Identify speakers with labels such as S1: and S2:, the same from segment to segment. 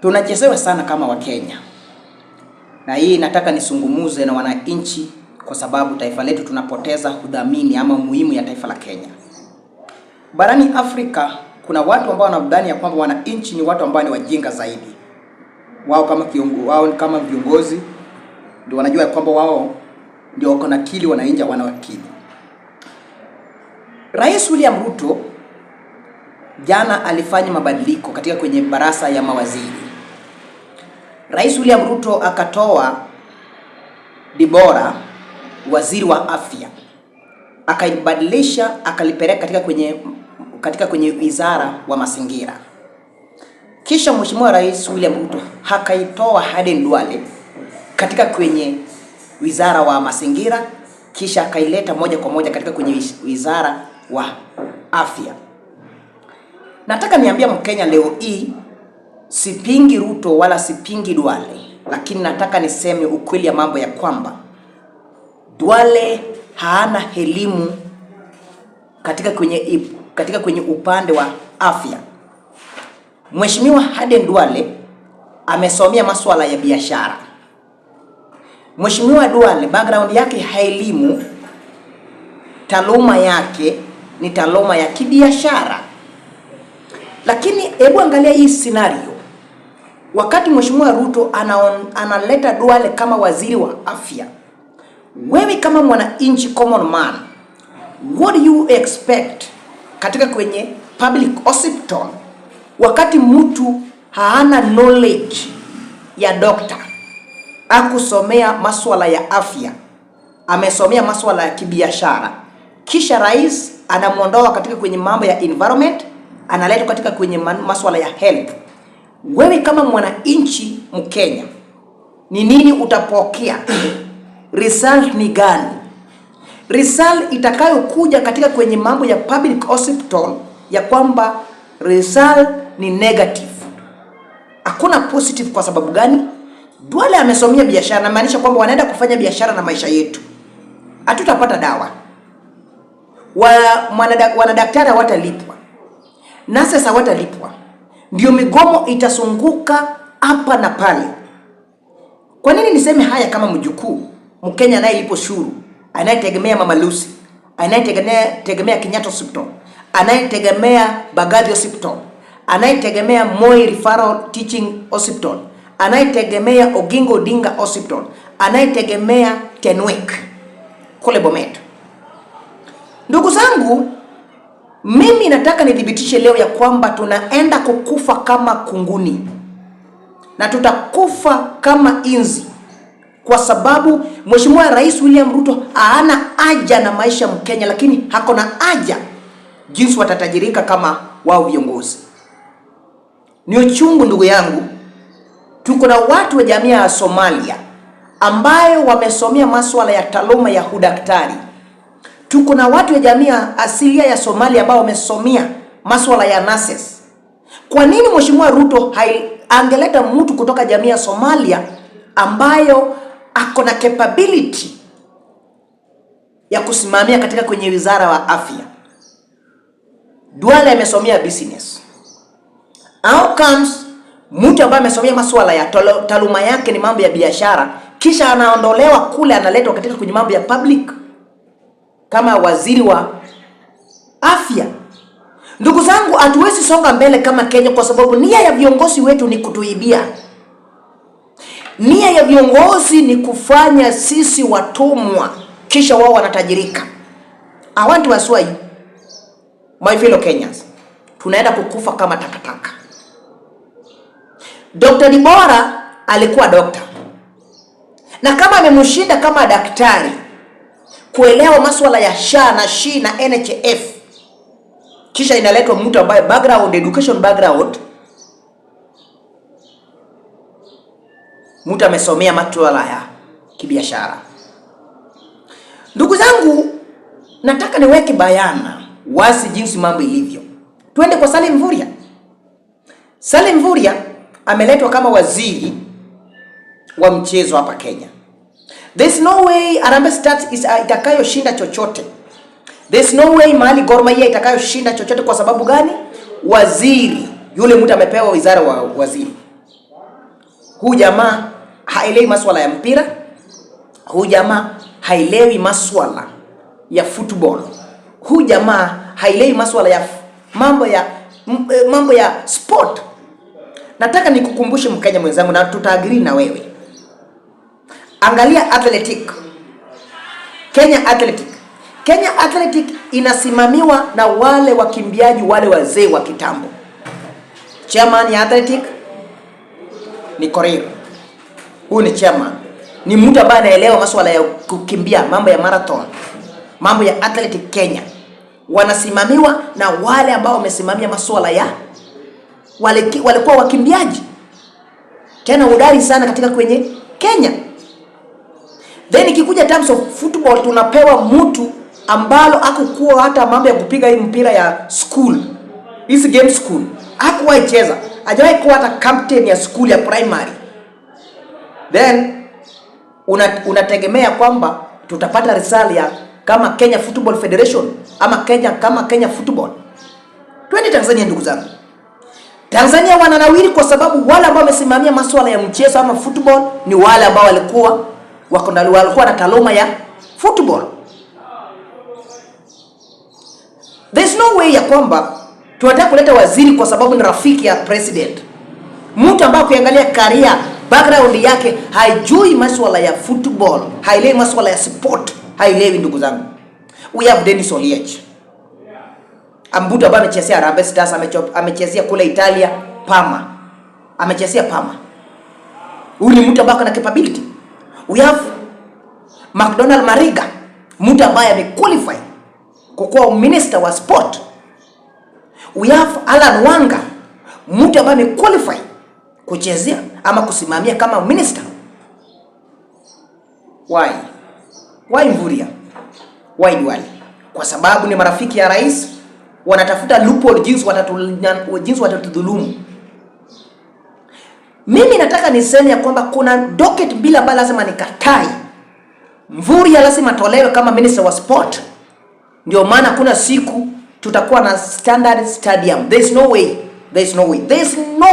S1: Tunachezewa sana kama Wakenya. Na hii nataka nisungumuze na wananchi kwa sababu taifa letu tunapoteza udhamini ama muhimu ya taifa la Kenya. Barani Afrika kuna watu ambao wanadhani ya kwamba wananchi ni watu ambao ni wajinga zaidi. Wao kama viongozi ndio wanajua kwamba wao ndio wako na akili, wananchi wana akili. Rais William Ruto jana alifanya mabadiliko katika kwenye baraza ya mawaziri. Rais William Ruto akatoa Debora, waziri wa afya, akaibadilisha akalipeleka katika kwenye wizara wa mazingira. Kisha Mheshimiwa Rais William Ruto akaitoa Aden Duale katika kwenye wizara wa mazingira, kisha akaileta moja kwa moja katika kwenye wizara wa afya. Nataka niambia Mkenya leo hii, sipingi Ruto wala sipingi Duale, lakini nataka niseme ukweli ya mambo ya kwamba Duale haana elimu katika kwenye upande wa afya. Mheshimiwa Aden Duale amesomea masuala ya biashara. Mheshimiwa Duale background yake haelimu, taaluma yake ni taaluma ya kibiashara. Lakini hebu angalia hii scenario. Wakati Mheshimiwa Ruto analeta Duale kama waziri wa afya, wewe kama mwananchi common man, what do you expect katika kwenye public hospital wakati mtu haana knowledge ya doctor, akusomea masuala ya afya, amesomea masuala ya kibiashara, kisha rais anamuondoa katika kwenye mambo ya environment, analeta katika kwenye masuala ya health? Wewe kama mwananchi Mkenya, ni nini utapokea? Result ni gani? Result itakayokuja katika kwenye mambo ya public hospital ya kwamba result ni negative. Hakuna positive. Kwa sababu gani? Duale amesomea biashara, na maanisha kwamba wanaenda kufanya biashara na maisha yetu. Hatutapata dawa. Wanadaktari hawatalipwa. Nurses hawatalipwa. Ndio migomo itasunguka hapa na pale. Kwa nini niseme haya kama mjukuu Mkenya anayelipo shuru, anayetegemea Mama Lucy, anayetegemea Kenyatta Hospital, anayetegemea Bagathi Hospital, anayetegemea Moi Referral Teaching Hospital, anayetegemea Oginga Odinga Hospital, anayetegemea Tenwek kule Bomet? Ndugu zangu, mimi nataka nidhibitishe leo ya kwamba tunaenda kukufa kama kunguni, na tutakufa kama inzi, kwa sababu Mheshimiwa Rais William Ruto hana haja na maisha Mkenya, lakini hako na haja jinsi watatajirika kama wao viongozi. Ni uchungu ndugu yangu. Tuko na watu wa jamii ya Somalia ambayo wamesomea masuala ya taaluma ya udaktari. Tuko na watu wa jamii asilia ya Somalia ambao wamesomea masuala ya nurses. Kwa nini Mheshimiwa Ruto angeleta mtu kutoka jamii ya Somalia ambayo ako na capability ya kusimamia katika kwenye wizara wa afya? Duale amesomea business. How comes mtu ambaye amesomea masuala ya taaluma yake ni mambo ya biashara, kisha anaondolewa kule, analetwa katika kwenye mambo ya public kama waziri wa afya? Ndugu zangu, hatuwezi songa mbele kama Kenya kwa sababu nia ya viongozi wetu ni kutuibia. Nia ya viongozi ni kufanya sisi watumwa, kisha wao wanatajirika. I want to assure you, my fellow Kenyans, tunaenda kukufa kama takataka. Dr. Debora alikuwa dokta, na kama amemshinda kama daktari kuelewa masuala ya SHA na SHI na NHF, kisha inaletwa mtu ambaye education background, mtu amesomea masuala ya kibiashara. Ndugu zangu, nataka niweke bayana wazi jinsi mambo ilivyo. Tuende kwa Salim Mvurya. Salim Mvurya ameletwa kama waziri wa mchezo hapa Kenya. There's no way Harambee Stars itakayoshinda chochote. There's no way mahali Gor Mahia itakayoshinda chochote. Kwa sababu gani? Waziri, yule mtu amepewa wizara wa waziri. Huyu jamaa haelewi masuala ya mpira. Huyu jamaa haelewi masuala ya football. Huyu jamaa haelewi masuala ya mambo ya sport. Nataka nikukumbushe Mkenya mwenzangu, na tutaagree na wewe. Angalia athletic. Kenya Athletic inasimamiwa na wale wakimbiaji wale wazee wa kitambo. Chairman ya athletic ni Korir. Huyu ni chairman. Ni mtu ambaye anaelewa masuala ya kukimbia, mambo ya marathon, mambo ya athletic Kenya. Wanasimamiwa na wale ambao wamesimamia masuala ya walikuwa wakimbiaji tena hodari sana katika kwenye Kenya. Then ikikuja terms of football, tunapewa mtu ambalo hakukuwa hata mambo ya kupiga hii mpira ya school, hizi game school, hakuwahi cheza, hajawahi kuwa hata captain ya school ya primary. Then unategemea kwamba tutapata result ya kama Kenya Football Federation ama Kenya Football. Twende Tanzania ndugu zangu. Tanzania wananawiri kwa sababu wale ambao wamesimamia masuala ya mchezo ama football ni wale ambao walikuwa na taaluma ya football. There's no way ya kwamba tunataka kuleta waziri kwa sababu ni rafiki ya president. Mtu ambaye kuangalia career background yake haijui masuala ya football, haelewi masuala ya sport, haelewi ndugu zangu. We have Dennis Oliech. Ambuto ambaye amechezea Harambee Stars, amechezea kule Italia Parma. Amechezea Parma. Huyu ni mtu ambaye ana capability. We have McDonald Mariga, mtu ambaye amequalify kuwa minister wa sport. We have Alan Wanga, mtu ambaye amequalify kuchezea ama kusimamia kama minister. Why Mvurya? Why Duale? Kwa sababu ni marafiki ya rais, wanatafuta loophole jinsi watatudhulumu. Mimi nataka niseme ya kwamba kuna docket bila ambayo lazima nikatai. Mvurya lazima tolewe kama minister wa sport. Ndio maana kuna siku tutakuwa na standard stadium. There's no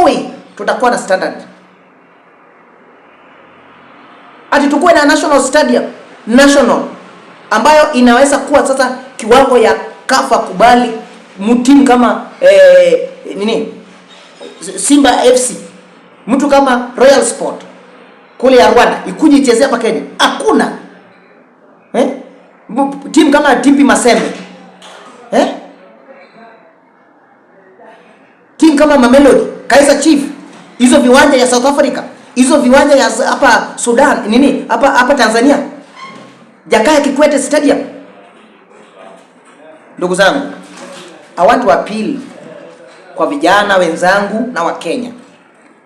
S1: way tutakuwa na standard. Ati tukue na national stadium, ambayo inaweza kuwa sasa kiwango ya kafa kubali mtimu kama Simba FC, mtu kama Royal Sport kule ya Rwanda ikuje ichezea hapa Kenya. Hakuna. Timu kama TP Mazembe, timu kama Mamelodi, Kaizer Chiefs, hizo viwanja ya South Africa, hizo viwanja ya hapa Sudan, hapa Tanzania, Jakaya Kikwete Stadium. Ndugu zangu, I want to appeal kwa vijana wenzangu na wa Kenya.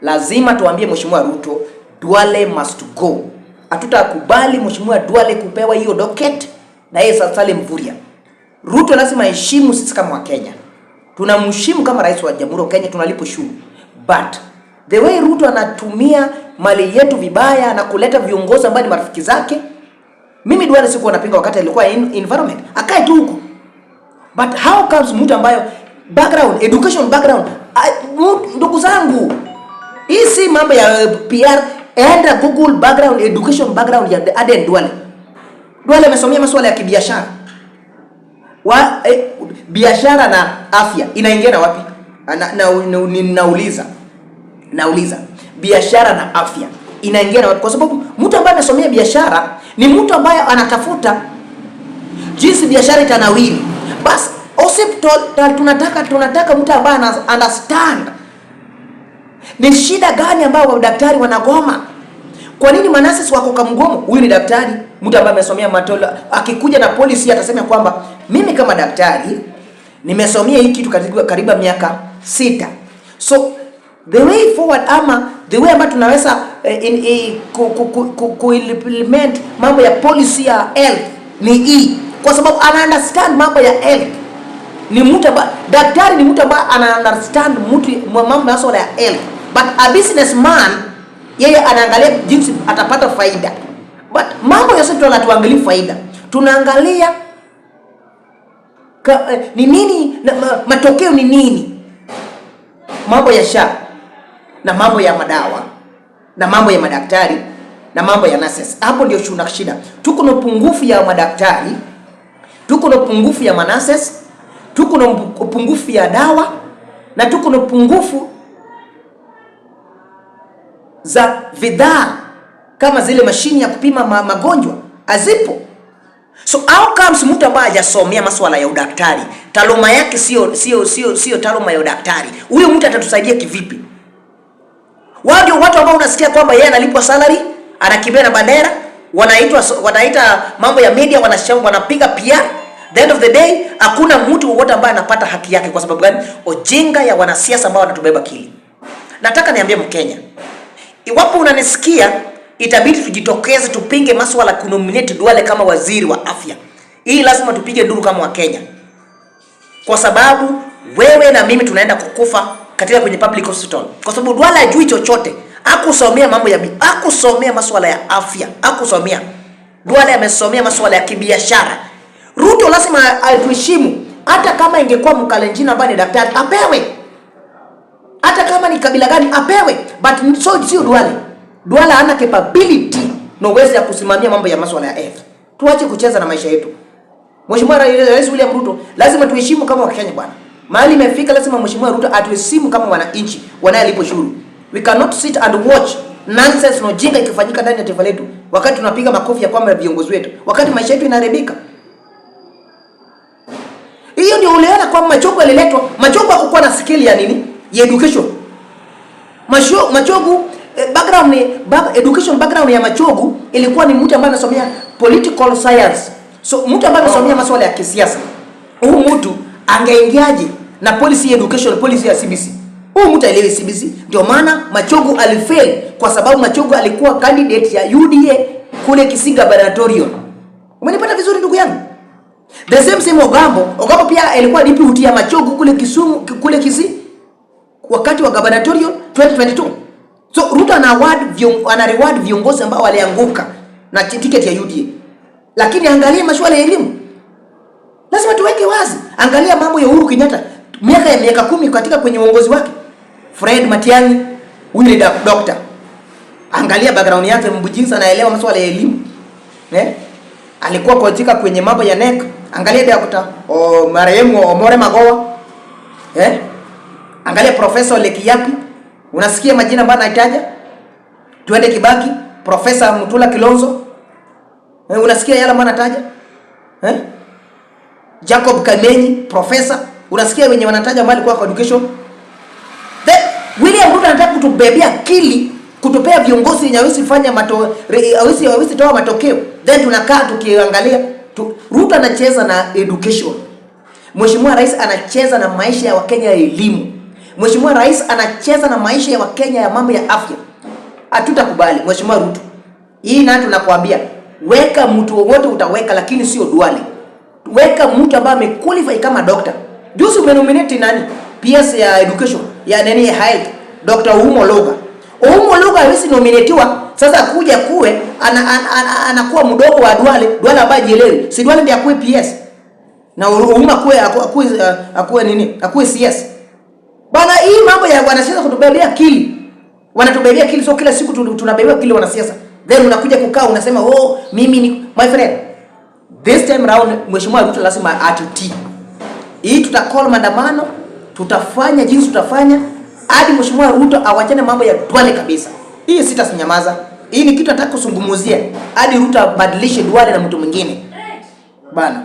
S1: Lazima tuambie Mheshimiwa Ruto, Duale must go. Hatutakubali Mheshimiwa Duale kupewa hiyo docket na yeye Salim Mvurya. Ruto lazima heshimu sisi kama wa Kenya. Tunamheshimu kama rais wa Jamhuri ya Kenya, tunalipo ushuru. But the way Ruto anatumia mali yetu vibaya na kuleta viongozi ambao ni marafiki zake, mimi Duale sikuwa napinga wakati alikuwa environment. Akae tu huko. But how comes mtu ambayo education background, ndugu zangu, hii si mambo ya PR, enda Google education background ya Aden Duale. Duale amesomea masuala ya kibiashara. Biashara na afya inaingia wapi? Nauliza. Biashara na afya inaingia wapi? Kwa sababu mtu ambaye amesomea biashara ni mtu ambaye anatafuta jinsi biashara itanawiri. Bas, tunataka mtu ambaye understand ni shida gani ambayo daktari wanagoma. Kwa nini manasis wako kama mgomo? Huyu ni daktari, mtu ambaye amesomea matola. Akikuja na policy atasema kwamba mimi kama daktari nimesomea hiki kitu karibu miaka 6. So the way forward ama the way ambayo tunaweza implement mambo ya policy ya health ni hii, kwa sababu ana understand mambo ya health. Ni mtu daktari ni mtu ambaye ana understand mambo ya swala ya health. But a businessman yeye anaangalia jinsi atapata faida. But mambo ya sisi tunatuangalia faida. Tunaangalia ni nini matokeo ni nini? Mambo ya SHA na mambo ya madawa na mambo ya madaktari na mambo ya nurses. Hapo ndio shida. Tuko na upungufu ya madaktari, tuko na upungufu ya nurses, tuko na upungufu ya dawa, na tuko na upungufu za bidhaa kama zile mashini ya kupima magonjwa hazipo. So how comes mtu ambaye hajasomea masuala ya udaktari, taaluma yake sio taaluma ya udaktari, huyo mtu atatusaidia kivipi? Watu ambao unasikia kwamba yeye analipwa salary, anakimbia na bandera, wanaita mambo ya media, wanapiga PR. The end of the day hakuna mtu wote ambaye anapata haki yake. Kwa sababu gani? Ujinga ya wanasiasa ambao wanatubeba kili. Nataka niambie Mkenya, iwapo unanisikia, itabidi tujitokeze tupinge masuala kunominate Duale kama waziri wa afya. Hii lazima tupige nduru kama Wakenya, kwa sababu wewe na mimi tunaenda kukufa katika kwenye public hospital, kwa sababu Duale hajui chochote. Hakusomea mambo ya hakusomea masuala ya afya, hakusomea. Duale amesomea masuala ya kibiashara. Ruto lazima atuheshimu, hata kama ingekuwa Mkalenjin ambaye ni daktari apewe, hata kama ni kabila gani apewe, but sio Duale. Duale hana capability na uwezo ya kusimamia mambo ya masuala ya health. Tuache kucheza na maisha yetu. Mheshimiwa Rais William Ruto lazima tuheshimu kama Wakenya bwana. Mahali imefika lazima Mheshimiwa Ruto atuheshimu kama wananchi wanayelipa ushuru. We cannot sit and watch nonsense no jinga ikifanyika ndani ya taifa letu, wakati tunapiga makofi ya kwamba viongozi wetu, wakati maisha yetu inaharibika. Hiyo ndio uliona kwamba Machogu aliletwa. Machogu hakuwa na skill ya nini? Ya education. Machogu education background ya Machogu ilikuwa ni mtu ambaye anasomea political science. So mtu ambaye anasomea masuala ya kisiasa, huyu mtu angeingiaje na policy education, policy ya CBC? Huyu mtu alielewa CBC. Ndio maana Machogu alifail, kwa sababu Machogu alikuwa candidate ya UDA kule Kisinga gubernatorial. Umenipata vizuri ndugu yangu? The same Ogambo pia alikuwa deputy ya Machogu kule Kisumu, kule Kisii wakati wa gubernatorial 2022. So Ruto ana reward viongozi ambao walianguka na ticket ya UDA. Lakini angalia masuala ya elimu. Lazima tuweke wazi. Angalia mambo ya Uhuru Kenyatta, miaka 10 katika kwenye uongozi wake. Fred Matiang'i, huyu ni doctor. Angalia background yake, mbujinsa anaelewa masuala ya elimu. Alikuwa katika kwenye mambo ya NEC. Angalia Dr. Marehemu Omore Magoha. Angalia Professor Lekiyapi. Unasikia majina ambayo anahitaja? Twende Kibaki, Professor Mutula Kilonzo. Unasikia yale ambayo anataja? Jacob Kamenyi, professor. Unasikia wenye wanataja ambao alikuwa kwa education? William Ruto anataka kutubebea akili, kutupea viongozi wenye hawezi fanya hawezi toa matokeo. Then tunakaa tukiangalia Ruto anacheza na education. Mheshimiwa Rais anacheza na maisha ya Wakenya ya elimu. Mheshimiwa Rais anacheza na maisha ya Wakenya ya mambo ya afya. Hatutakubali Mheshimiwa Ruto. Hii na tunakuambia, weka mtu wote utaweka, lakini sio Duale. Weka mtu ambaye amequalify kama doctor. Juzi umenominate nani? PS ya education, ya nani ya health, Dr. Oumo Loga. Oumo Loga hawezi nominatiwa, sasa kuja kuwe anakuwa mdogo wa Duale ambaye jielewi. Si Duale ndiye akuwe PS. Na Oumo akuwe nini? Akuwe CS. Bana, hii mambo ya wanasiasa kutubebea akili. Wanatubebea akili, so kila siku tunabebea akili wanasiasa. Then unakuja kukaa unasema, "Oh, mimi ni my friend." This time round Mheshimiwa Ruto lazima atutii. Hii tutakol maandamano, tutafanya jinsi tutafanya hadi Mheshimiwa Ruto awachane mambo ya Duale kabisa. Hii sitasinyamaza. Hii ni kitu nataka kusungumuzia hadi Ruto abadilishe Duale na mtu mwingine. Bana.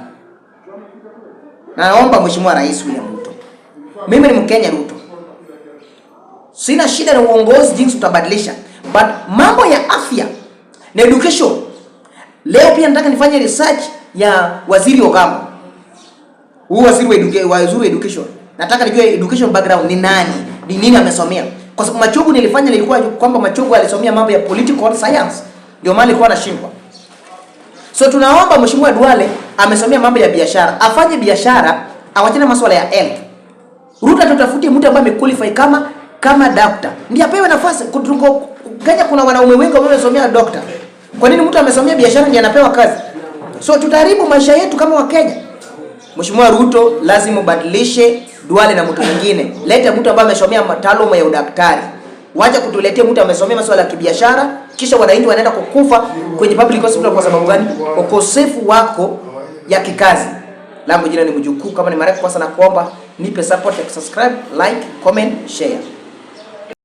S1: Naomba Mheshimiwa Rais William Ruto. Mimi ni Mkenya Ruto. Sina shida na uongozi jinsi tutabadilisha, but mambo ya afya na education. Leo pia nataka nifanye research ya Waziri Ogambo. Huyu waziri wa education. Nataka nijue education background ni nani, ni nini amesomea. Kwa sababu Machogu nilikuwa kwamba Machogu alisomea mambo ya political science. Ndio maana alikuwa anashindwa. So tunaomba Mheshimiwa Duale amesomea mambo ya biashara, afanye biashara, awachane masuala ya health. Ruto tutafutie mtu ambaye amequalify kama doctor. Ndiye apewe nafasi. Kenya kuna wanaume wengi ambao wamesomea doctor. Kwa nini mtu amesomea biashara ndiye anapewa kazi? So tutaharibu maisha yetu kama Wakenya. Mheshimiwa Ruto lazima ubadilishe Duale na mtu mwingine. Leta mtu ambaye amesomea taaluma ya udaktari. Wacha kutuletea mtu amesomea masuala ya kibiashara kisha wananchi wanaenda kukufa kwenye public hospital kwa sababu gani? Ukosefu wako ya kikazi. Langu jina ni Mjukuu. Kama ni mara kwa sana kuomba nipe support ya subscribe, like, comment, share.